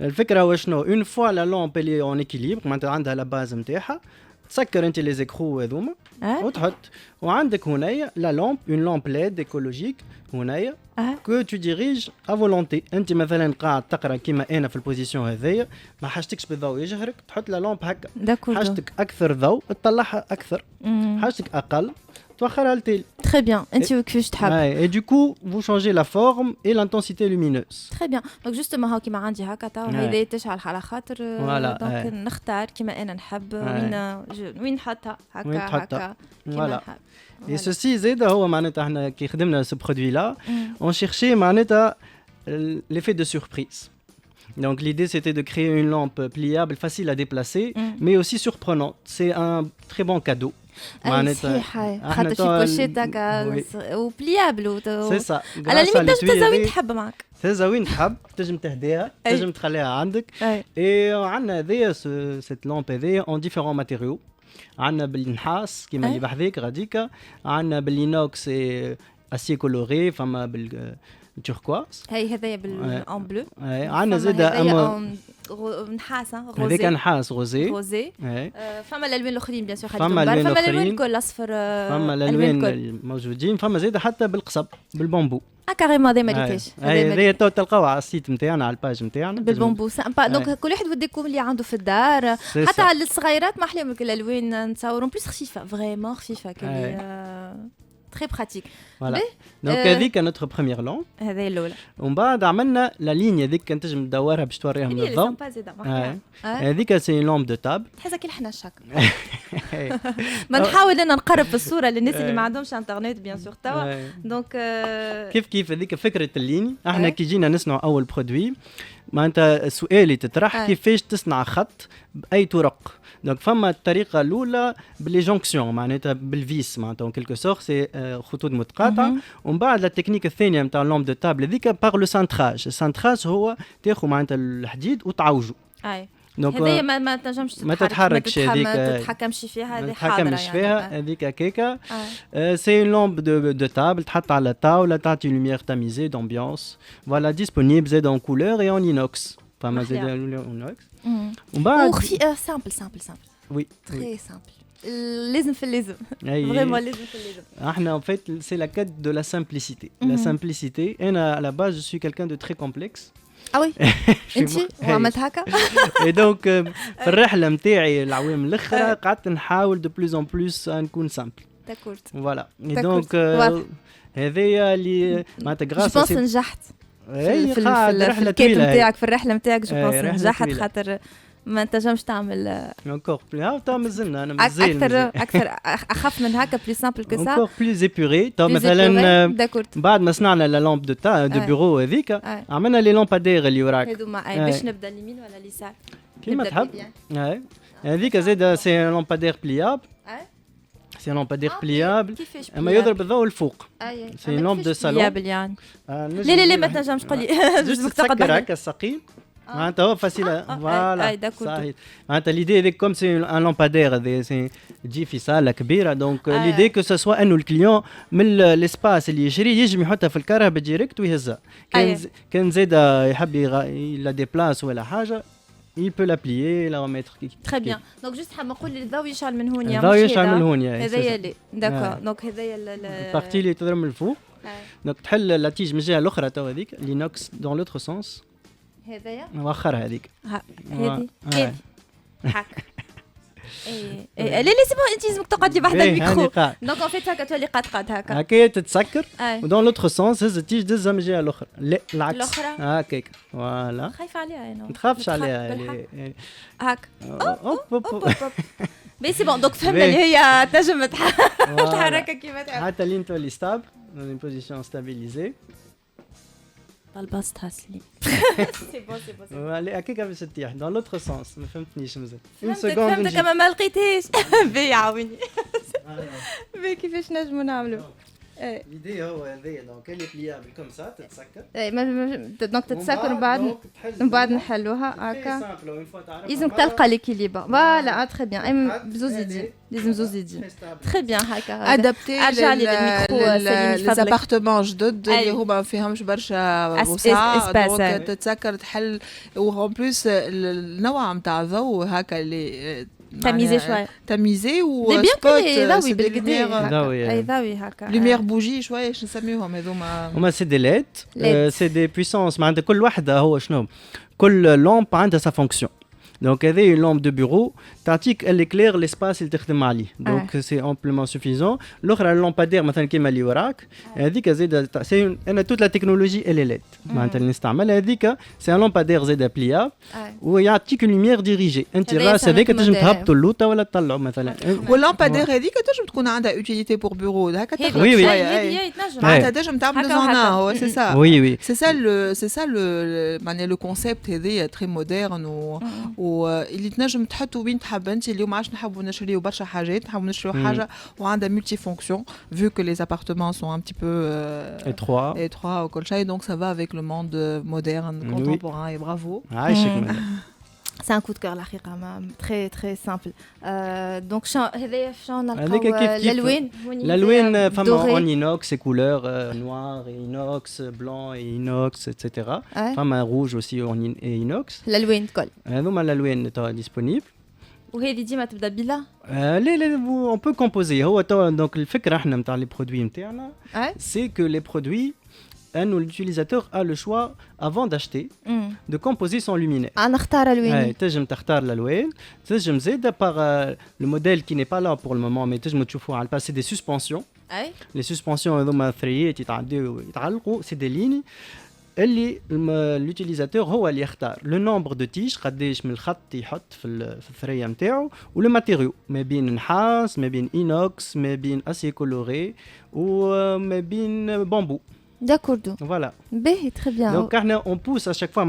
الفكرة هو شنو؟ Une fois la lampe elle est en équilibre, معناتها عندها لا باز نتاعها، تسكر انت لي زيكرو هذوما وتحط وعندك هنايا لا لامب اون لامب ليد ايكولوجيك هنايا كو تو ديريج ا فولونتي. انت مثلا قاعد تقرا كيما انا في البوزيسيون هذيا ما حاجتكش بالضوء يجهرك تحط لا لامب هكا، حاجتك اكثر ضوء تطلعها اكثر، حاجتك اقل توخرها لتالي. Très bien. انت كيفاش تحب. Et du coup vous changez la forme et l'intensité lumineuse. Très bien. Donc justement هاو كيما عندي هكا تو هذه تشعل على خاطر دونك نختار كيما انا نحب وين نحطها هكا كيما نحب. Et ceci زيدا هو معناتها احنا كي خدمنا ce produit là on cherchait معناتها l'effet de surprise. Donc l'idée c'était de créer une lampe pliable, facile à déplacer, mais aussi surprenante. C'est un très bon cadeau. صحيح خاطر في بوشيت هكا وبليابل سي سا على ليميت تزوين تحب معك تزوين تحب تنجم تهديها تنجم تخليها عندك. اي عندنا هذيا سيت لامب هذيا اون ديفيرون ماتيريو، عندنا بالنحاس كيما اللي بحذيك غاديكا، عندنا بالينوكس اسي كولوري، فما بالتوركواز هذايا بالان بلو، عندنا زاده نحاس روزي، هذيك نحاس روزي فما الالوان الاخرين بيان سور فما الالوان الكل اصفر، فما الالوان الموجودين، فما زاده حتى بالقصب بالبامبو كاريمون هذا ما ريتاش هذه تلقاوها على السيت نتاعنا على الباج نتاعنا بالبامبو سامبا. دونك كل واحد وديكم اللي عنده في الدار حتى على الصغيرات ما احلاهم الالوان نتصوروا بليس خفيفه فريمون خفيفه كلي très pratique. Voilà. Donc هذيك notre première lampe. هذه الأولى. ومن بعد عملنا لا لينيا هذيك كنت تنجم تدورها باش توريها من الضوء. هذيك سي لامب دو تابل. تحسها كي الحنا الشك. ما نحاول أن نقرب في الصورة للناس اللي ما عندهمش انترنت بيان سور توا. دونك كيف هذيك فكرة الليني. احنا كي جينا نصنع أول برودوي معناتها السؤال اللي تطرح كيفاش تصنع خط بأي طرق. دونك فما الطريقه الاولى باللي جونكسيون معناتها بالفيس معناتها اون كيلكو سور سي خطوط متقاطعه، ومن بعد التكنيك الثانيه نتاع اللامب دو تابل هذيك باغ لو سانتراج. السانتراج هو تاخذ معناتها الحديد وتعوجه. دونك هذه ما تنجمش ما تتحركش هذيك ما تتحكمش فيها هذه حاضره ما تتحكمش فيها هذيك هكاكا. سي اون لامب دو تابل تحط على طاوله تعطي لوميير تاميزي دامبيونس فوالا ديسپونيبل زاد اون كولور اي اون اينوكس فما زاد اينوكس. ومن بعد سامبل وي تري سامبل لازم في اللازم فريمون لازم في اللازم. احنا en fait c'est la quête de la simplicité. La simplicité انا à la base je suis quelqu'un de très complexe. Ah oui. انت وعملت هكا. et donc في الرحله نتاعي العوام الاخرى قعدت نحاول de plus en plus نكون simple. داكورد. فوالا et donc هذايا اللي معناتها غراس جو بونس نجحت في الكيت نتاعك في الرحله نتاعك جو بونس نجحت خاطر ما تنجمش تعمل انكور بلو تو مازلنا انا مازال اكثر اخف من هكا بلي سامبل كو سا انكور بلو ايبوري. تو مثلا بعد ما صنعنا لا لامب دو بيرو هذيك عملنا لي لامبادير اللي وراك هذوما باش نبدا اليمين ولا اليسار كيما تحب. هذيك زاده سي لامبادير بلياب سي لامبادير بليابل اما يضرب الضوء الفوق سي لامب دو صالون يعني لا ما تنجمش تقول لي جوست تسكر هكا السقيم معناتها هو فاسيل فوالا صحيح معناتها ليدي هذيك كوم سي ان لامبادير تجي في صاله كبيره دونك ليدي كو سو سوا انه الكليون من الاسباس اللي يشري يجم يحطها في الكهرباء ديريكت ويهزها كان زيد يحب لا ديبلاس ولا حاجه il peut l'applier la remettre très bien donc juste حاب نقول لي الضوء يشعل من هون الضوء يشعل من هون هذايا لي داكور دونك هذايا البارتي اللي تضرب من الفوق دونك تحل لا تيج من الجهه الاخرى تو هذيك لينوكس دون لوتر سونس هذايا مؤخرها هذيك هذه هاك لا لازم انت لازمك تقعد لي بعد الميكرو دونك اون فيت هكا تولي قاد هكا تتسكر ودون لوتر سونس هز تيج دزها من الجهه الاخرى لا العكس هكاك فوالا خايفه عليها انا ما تخافش عليها هاك اوب بي سي بون دونك فهمنا اللي هي تنجم تحركها كيما تحب حتى لين تولي ستابل اون بوزيسيون ستابيليزي الباص تحسلي سي بون ولا هكاك باش تطيح دون لوتر سونس ما فهمتنيش مازال فهمتك كما ما لقيتهاش بي عاوني بي كيفاش نجمو نعملو ليدي هو هذايا دونك اللي بليابل كوم سا تتسكر دونك تتسكر من بعد نحلوها هكا لازم تلقى ليكيليبر فوالا تري بيان بزوز يدين لازم زوز يدين تري بيان هكا ادابتي ارجع لي الميكرو لي زابارتمون جدد اللي هما ما فيهمش برشا وسع دونك تتسكر تحل وان بلوس النوع نتاع الضوء هكا اللي تميزي شويه تميزي و بيان كلي ضوي بالكدا اي ضوي هكا لوميير بوجي شويه شنو نسميوهم هذوما سي دي ليد سي دي بويسونس معناتها كل وحده هو شنو كل لامب عندها سا فونكسيون دونك هذه لامب دو بيرو تعطيك الكلير ليسباس اللي تخدم عليه دونك سي امبليمون سوفيزون الاخرى اللامبادير مثلا كيما اللي وراك هذيك زيد سي انا توت لا تكنولوجي ال ليد معناتها اللي نستعملها هذيك سي ان لامبادير زيد بلياب ويعطيك لوميير ديريجي انت الراس هذاك تنجم تهبطوا اللوطه ولا تطلعوا مثلا واللامبادير هذيك تنجم تكون عندها يوتيليتي بور بيرو هكا تخرج شويه معناتها تنجم تعمل زونا هو سي سا وي سي سا معناها لو كونسيبت هذايا تري مودرن واللي تنجم تحطوا وين تحب انت اليوم عادش نحبوا نشريو برشا حاجات نحبوا نشريو حاجه وعندها ملتي فونكسيون vu que les appartements sont un petit peu étroits وكل شيء donc ça va avec le monde moderne contemporain et bravo عايشك C'est un coup de cœur الحقيقة très très simple. Donc هذايا شنو نلقاو الألوان فما en inox et couleurs noir et inox, blanc et inox etc. فما rouge aussi et inox. الألوان الكل. هذوما الألوان توا disponible. وهذه ديما تبدا بلا لا on peut composer هو توا دونك الفكرة احنا نتاع لي برودوي نتاعنا c'est que les produits l'utilisateur a le choix avant d'acheter de composer son luminaire. نختار الوان. تنجم تختار الالوان، تنجم زيد par le modèle qui n'est pas là pour le moment mais تنجم تشوفوه على الباس des suspensions. Les suspensions هذوما ثريات يتعدوا يتعلقوا c'est des lignes اللي l'utilisateur هو اللي يختار لو نومبر دو تيج قداش من الخط يحط في الثريه نتاعو ولو ماتيريو ما بين نحاس ما بين اينوكس ما بين اسي كولوري وما بين بامبو. D'accord. Voilà. Très bien. Donc, on pousse à chaque fois,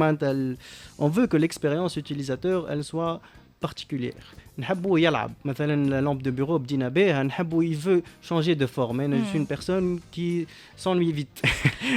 on veut que l'expérience utilisateur, elle soit particulière. نحبوا يلعب مثلا لامب دو بيرو بدينا بها نحبوا il veut changer de forme انا je suis une personne qui s'ennuie vite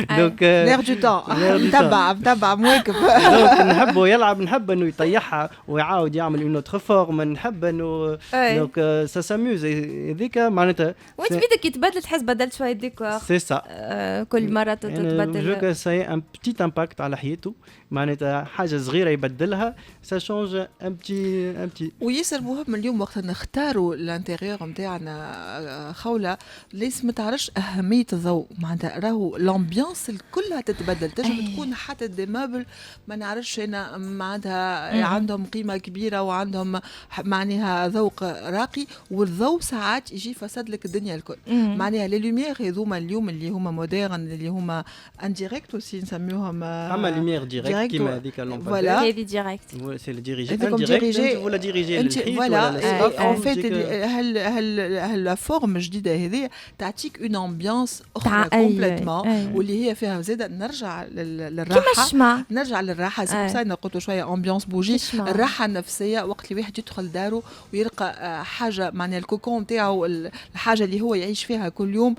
donc l'air du temps متبع مواكب donc نحبوا يلعب نحب انه يطيحها ويعاود يعمل une autre forme نحب انه donc ça s'amuse هذيك معناتها وانت بيدك يتبدل تحس بدلت شويه ديكور سي سا كل مره تتبدل جو سي ان بتيت امباكت على حياته معناتها حاجه صغيره يبدلها ça change un petit وياسر مهم اليوم وقت نختاروا الانتيريور نتاعنا خوله ليس ما تعرفش اهميه الضوء معناتها راهو لامبيانس كلها تتبدل تنجم تكون حتى دي مابل ما نعرفش انا معناتها عندهم قيمه كبيره وعندهم معناها ذوق راقي والضوء ساعات يجي فسد لك الدنيا الكل معناها لي لوميير هذوما اليوم اللي هما مودرن اللي هما انديريكت وسي نسميوهم اما لوميير ديريكت كيما هذيك اللامبادير هذه ديريكت سي لو ديريجي انديريكت ولا ديريجي ولا ان فيت هل فورم جديده هذه تعطيك اون امبيانس اخرى كومبليتمون واللي هي فيها زاده نرجع للراحه نرجع للراحه زي ما قلت شويه امبيانس بوجي الراحه النفسيه وقت اللي واحد يدخل داره ويلقى حاجه معناها الكوكون تاعو الحاجه اللي هو يعيش فيها كل يوم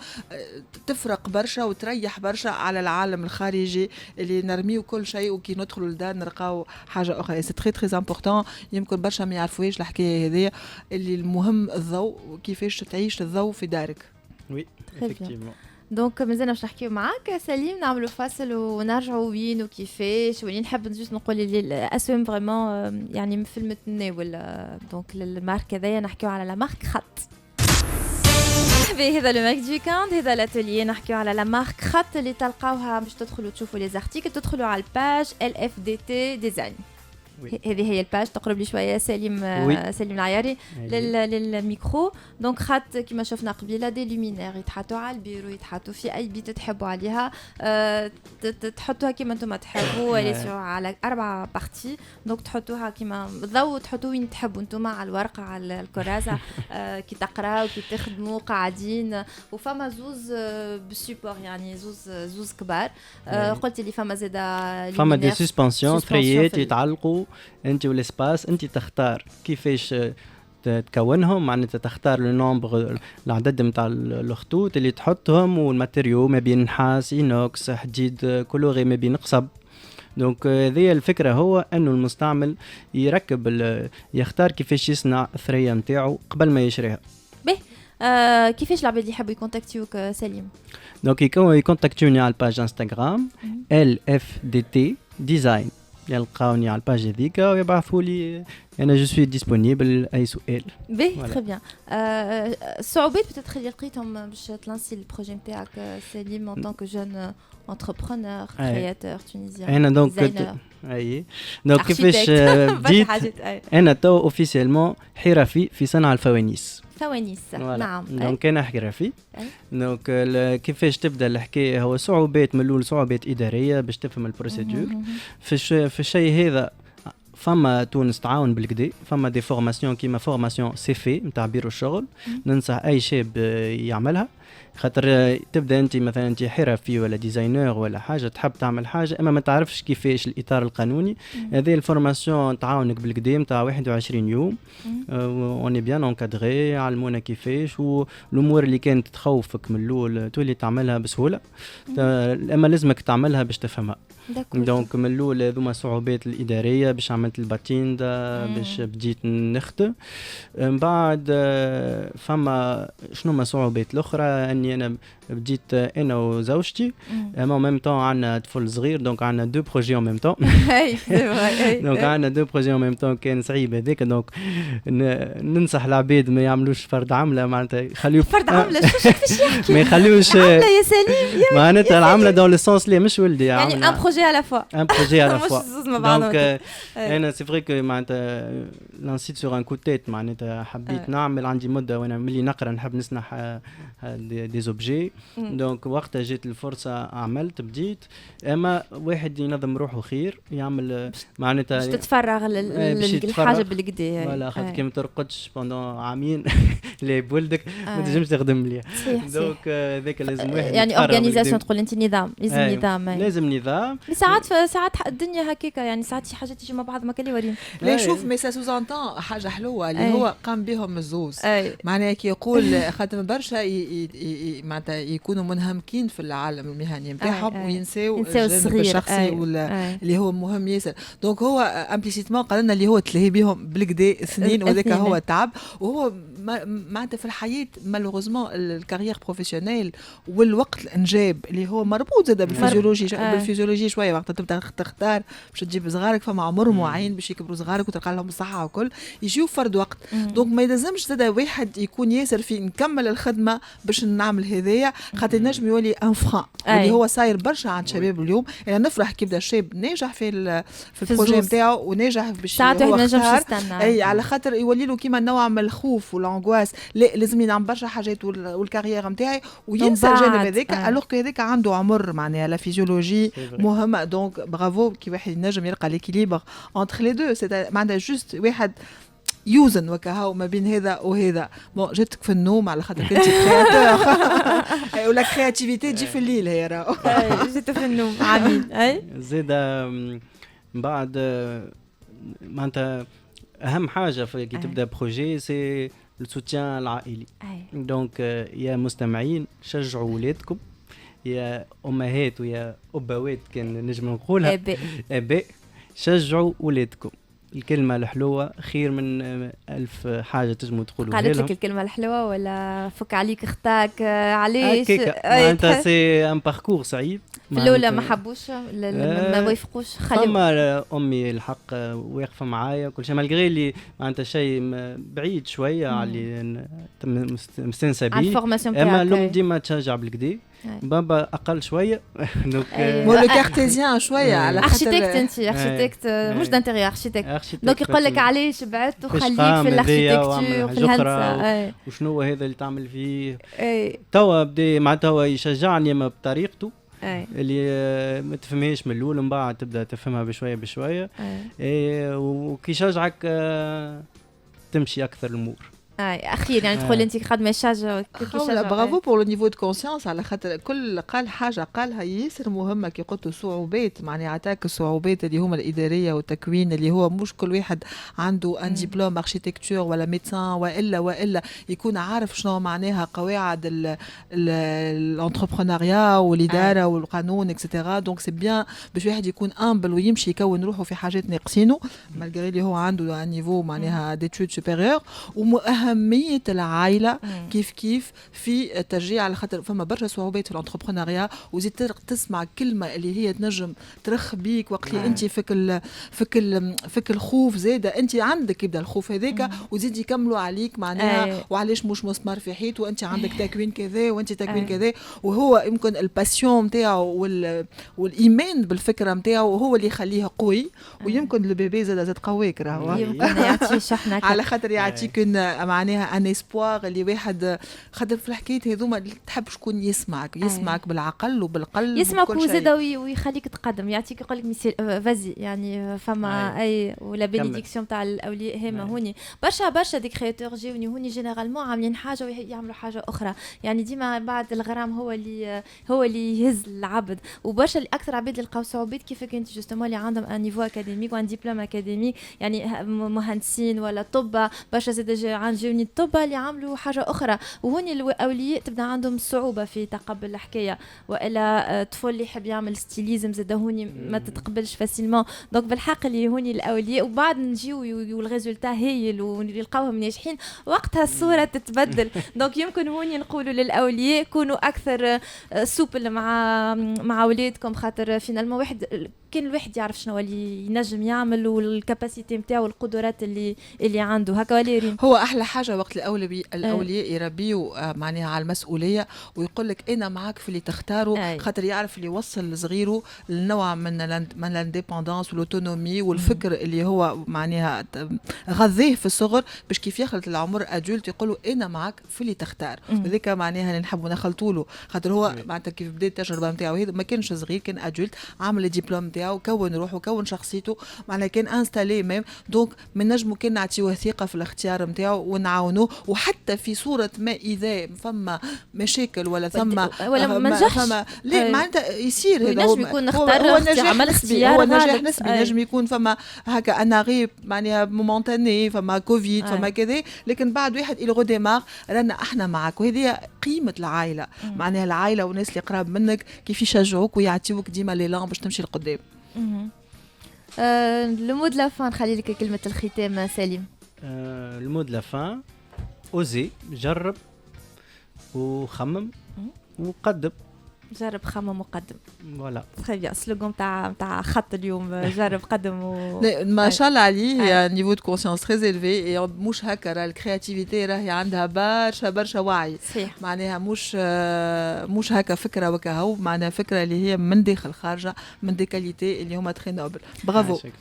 تفرق برشا وتريح برشا على العالم الخارجي اللي نرميو كل شيء وكي ندخلوا للدار نلقاو حاجه اخرى. سي تري تري امبورطون. يمكن برشا ما يعرفوش الحكايه هذه اللي المهم الضوء وكيفاش تعيش الضوء في دارك. وي افكتيفمون. دونك مازلنا باش نحكيو معاك سليم نعملوا فاصل ونرجعوا وين وكيفاش ولي نحب جوست نقول لي الاسهم فريمون يعني في المتناول. دونك المارك هذايا نحكيو على لا مارك خط. هذا لو مارك دو ويكاند هذا الاتelier نحكيو على لا مارك خط اللي تلقاوها باش تدخلوا تشوفوا لي زارتيكل تدخلوا على الباج LFDT ديزاين. هذه هي الباج تقرب لي شويه سليم سليم العياري للميكرو. دونك خط كما شفنا قبيله دي لومينير يتحطوا على البيرو يتحطوا في اي بيت تحبوا عليها تحطوها كما انتم تحبوا على 4 بارتي. دونك تحطوها كما الضوء تحطوه وين تحبوا انتم على الورقه على الكراسه كي تقراو كي تخدموا قاعدين. وفما زوز بالسيبور يعني زوز كبار. قلت لي فما زاده فما دي سسبنسيون تريات يتعلقوا انت والاسباس انت تختار كيفاش تكونهم. معناتها تختار لو نومبر العدد نتاع الخطوط اللي تحطهم والماتيريو ما بين نحاس اينوكس حديد كولوري ما بين قصب. دونك هذه الفكره هو انه المستعمل يركب يختار كيفاش يصنع الثريا نتاعو قبل ما يشريها. به كيفاش العباد يحبوا يكونتاكتيوك سليم؟ دونك يكونتاكتوني على الباج انستغرام LFDT ديزاين يلقاوني على الباج هذيك ويبعثوا لي انا جو سوي ديسپونيبل اي سؤال. باهي تري بيان. الصعوبات بتاتخ اللي لقيتهم باش تلانسي البروجي نتاعك سليم ان طونك جون انتربرونور كرياتور تونيزيان انا دونك اي دونك كيفاش بديت انا تو اوفيسيلمون حرفي في صنع الفوانيس. نعم. دونك انا حرفي. دونك كيفاش تبدا الحكايه هو صعوبات من الاول صعوبات اداريه باش تفهم البروسيدور في الشيء هذا. فما تونس تعاون بالكدا فما دي فورماسيون كيما فورماسيون سي في نتاع بيرو الشغل ننصح اي شاب يعملها. خاطر تبدا انت مثلا انت حرفي ولا ديزاينر ولا حاجه تحب تعمل حاجه اما ما تعرفش كيفاش الاطار القانوني. هذه الفورماسيون تعاونك بالكدا نتاع 21 يوم اوني بيان انكادري علمونا كيفاش والامور اللي كانت تخوفك من الاول تولي تعملها بسهوله. اما لازمك تعملها باش تفهمها. دونك من الاول هذوما صعوبات الاداريه باش عملت الباتين دا باش بديت نخدم. من بعد فما شنو ما صعوبات الاخرى اني انا بديت انا وزوجتي اما ميم طون عندنا طفل صغير دونك عندنا دو بروجي ان ميم طون. دونك عندنا دو بروجي ان ميم طون كان صعيب هذاك. دونك ننصح العباد ما يعملوش فرد عمله معناتها يخليو فرد عمله شو كيفاش يحكي ما يخليوش عمله يا سليم معناتها العمله دون لو سونس لي مش ولدي يعني ان بروجي على فوا ان بروجي على فوا. دونك انا سي فري كو معناتها لانسيت سور ان كو تيت معناتها حبيت نعمل عندي مده وانا ملي نقرا نحب نصنع دي زوبجي. دونك وقتها جات الفرصه عملت بديت. اما واحد ينظم روحه خير يعمل معناتها باش تتفرغ للحاجه بالكدا ولا خاطر كي ما ترقدش بوندون عامين اللي بولدك ما تنجمش تخدم مليح. دونك هذاك لازم واحد يعني اورغانيزاسيون تقول انت نظام لازم نظام لازم نظام. ساعات الدنيا هكاكا يعني ساعات شي حاجات تيجي مع بعض ما كان يورينا. لا شوف مي سا سوزونتون حاجه حلوه اللي هو قام بهم الزوز معناها كي يقول خاطر برشا معناتها يكونوا منهمكين في العالم المهني نتاعهم وينساو الجانب الشخصي ولا اللي هو مهم ياسر. دونك هو امبليسيتمون قال لنا اللي هو تلهي بهم بالكدا سنين وذاك هو تعب. وهو معناتها في الحياه مالوغوزمون الكارير بروفيسيونيل والوقت الانجاب اللي هو مربوط زاد بالفيزيولوجي شويه. وقت تبدا تختار باش تجيب صغارك فما عمر معين باش يكبروا صغارك وتلقى لهم الصحه وكل يجيو فرد وقت. دونك ما يلزمش زاد واحد يكون ياسر في نكمل الخدمه باش نعمل هذايا خاطر نجم يولي ان فران اللي هو صاير برشا عند شباب اليوم. انا نفرح كي بدا الشاب ناجح في البروجي نتاعو وناجح باش هو يختار اي على خاطر يولي له كيما نوع من الخوف والانغواس. لا لازم نعمل برشا حاجات والكارير نتاعي وينسى الجانب هذاك الوغ كو هذاك عنده عمر معناها لا فيزيولوجي مهمه. دونك برافو كي واحد ينجم يلقى ليكيليبر انتر لي دو. معناتها جوست واحد يوزن وكهو ما بين هذا وهذا. بون جاتك في النوم على خاطر كنت كرياتور ولا كرياتيفيتي تجي في الليل هي راهو. جيت في النوم عامين. اي زيد من بعد معناتها اهم حاجه كي تبدا بروجي سي السوتيان العائلي. دونك يا مستمعين شجعوا ولادكم، يا امهات ويا ابوات كان نجم نقولها اباء شجعوا ولادكم. الكلمة الحلوة خير من 1000 حاجة تجموا تقولوا قالت لك الكلمة الحلوة ولا فك عليك اختك علاش؟ معناتها سي ان باركور صعيب. في الأولى ما حبوش ما وافقوش خليوا أمي الحق واقفة معايا كل شيء مالغري اللي معناتها شيء بعيد شوية على مستنسة بيه. على الفورماسيون تاعك. أما الأم ديما تشجع بالكدا. بابا أقل شوية. مو لو كارتيزيان شوية على خاطر اركيتكت انت اركيتكت مش دانتيريور اركيتكت. دونك يقول لك علاش بعت وخليك في الاركيتكتور في الهندسة وشنو هذا اللي تعمل فيه. توا بدا معناتها هو يشجعني اما بطريقته اللي ما تفهمهاش من الاول، من بعد تبدا تفهمها بشويه بشويه. وكي يشجعك تمشي اكثر الامور. اخير يعني تقول انت خدمه يشجع برافو بور لو نيفو دو كونسيونس على خاطر كل قال حاجه قالها ياسر مهمه. كي قلت صعوبات معناها عطاك الصعوبات اللي هما الاداريه والتكوين اللي هو مش كل واحد عنده ان ديبلوم اركيتكتور ولا ميدسان والا يكون عارف شنو معناها قواعد الانتربرونيا والاداره والقانون اكسترا. دونك سي بيان باش واحد يكون امبل ويمشي يكون روحه في حاجات ناقصينه مالغري اللي هو عنده ان نيفو معناها ديتود سوبيريور. أهمية العائلة كيف في التشجيع على خاطر فما برشا صعوبات في الانتربرونيا وزيد تسمع كلمة اللي هي تنجم ترخ بيك وقت اللي انت فك الخوف زاده انت عندك يبدا الخوف هذاك وزيد يكملوا عليك معناها وعلاش مش مسمار في حيط وانت عندك تكوين كذا وانت تكوين كذا. وهو يمكن الباسيون نتاعو والايمان بالفكره نتاعو هو اللي يخليه قوي. ويمكن البيبي زاد قويك راهو يمكن يعطي شحنه على خاطر يعطيك معناها ان اسبوار اللي واحد خاطر في الحكايات هذوما تحب شكون يسمعك بالعقل وبالقلب يسمعك وزاد ويخليك تقدم يعطيك يقول لك ميسي فازي يعني فما اي ولا بينيديكسيون تاع الاولياء هما هوني برشا دي كرياتور جيوني هوني جينيرالمون عاملين حاجه ويعملوا حاجه اخرى. يعني ديما بعد الغرام هو اللي يهز العبد. وبرشا الاكثر عباد اللي لقاو صعوبات كيفك انت جوستومون اللي عندهم ان نيفو اكاديميك وان ديبلوم اكاديميك يعني مهندسين ولا طب برشا زاد عن جيوني الطب اللي عملوا حاجه اخرى. وهوني الاولياء تبدا عندهم صعوبه في تقبل الحكايه والا طفل اللي يحب يعمل ستيليزم زاد هوني ما تتقبلش فاسيلمون. دونك بالحق اللي هوني الاولياء وبعد نجيو والريزولتا هايل ونلقاوهم ناجحين وقتها الصوره تتبدل. دونك يمكن هوني نقولوا للاولياء كونوا اكثر سوبل مع اولادكم خاطر فينالمون واحد كان الواحد يعرف شنو اللي ينجم يعمل والكاباسيتي نتاعو والقدرات اللي عنده هكا ولا ريم. هو احلى حاجه وقت الاولياء يربيوا معناها على المسؤوليه ويقول لك انا معاك في اللي تختاره خاطر يعرف اللي يوصل لصغيره لنوع من الانديبندانس والاوتونومي والفكر اللي هو معناها غذيه في الصغر باش كيف يخلط العمر ادولت يقولوا انا معاك في اللي تختار. هذيك معناها نحبوا نخلطوا له خاطر هو معناتها كيف بدات التجربه نتاعو هذا ما كانش صغير كان ادولت عامل الدبلوم وكون روحه وكون شخصيته معناها كان انستالي ميم. دونك من نجمو كان نعطيوه ثقه في الاختيار نتاعو ونعاونوه. وحتى في صوره ما اذا فما مشاكل ولا ما نجحش لا معناتها يصير هذا هو يكون نختار عمل اختيار هو نجاح نسبي نجم يكون فما هكا انا غيب معناها مومونتاني فما كوفيد فما كذا لكن بعد واحد الى غو ديمار رانا احنا معك. وهذه قيمه العائله معناها العائله والناس اللي قراب منك كيف يشجعوك ويعطيوك ديما ليلان باش تمشي لقدام. لو مود لا فان خلي لك كلمه الختام سليم. المود لا فان اوزي جرب وخمم وقدم. جرب خمم وقدم فوالا تري بيان سلوغون تاع خط اليوم جرب قدم ما شاء الله عليه هي نيفو دو كونسيونس تري إليفي مش هكا راه الكرياتيفيتي راهي عندها برشا وعي صحيح. معناها مش هكا فكره وكهو معناها فكره اللي هي من داخل خارجه من دي كاليتي اللي هما تري نوبل.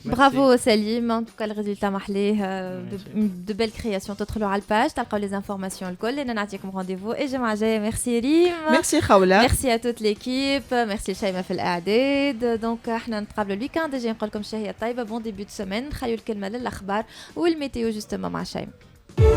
برافو سليم ان توكا الريزولتا محليه دو بيل كرياسيون. تدخلوا على الباج تلقاو لي انفورماسيون الكل. انا نعطيكم رونديفو اي جمعه جايه. ميرسي ريم. ميرسي خوله. ميرسي ا توت toute l'équipe. Merci Shaima في الإعداد. دونك احنا نتقابلوا الويكاند جاي نقول لكم شهية طيبة. بون ديبيو دو سيمين. نخليو الكلمة للأخبار والميتيو جوستومون مع شيماء.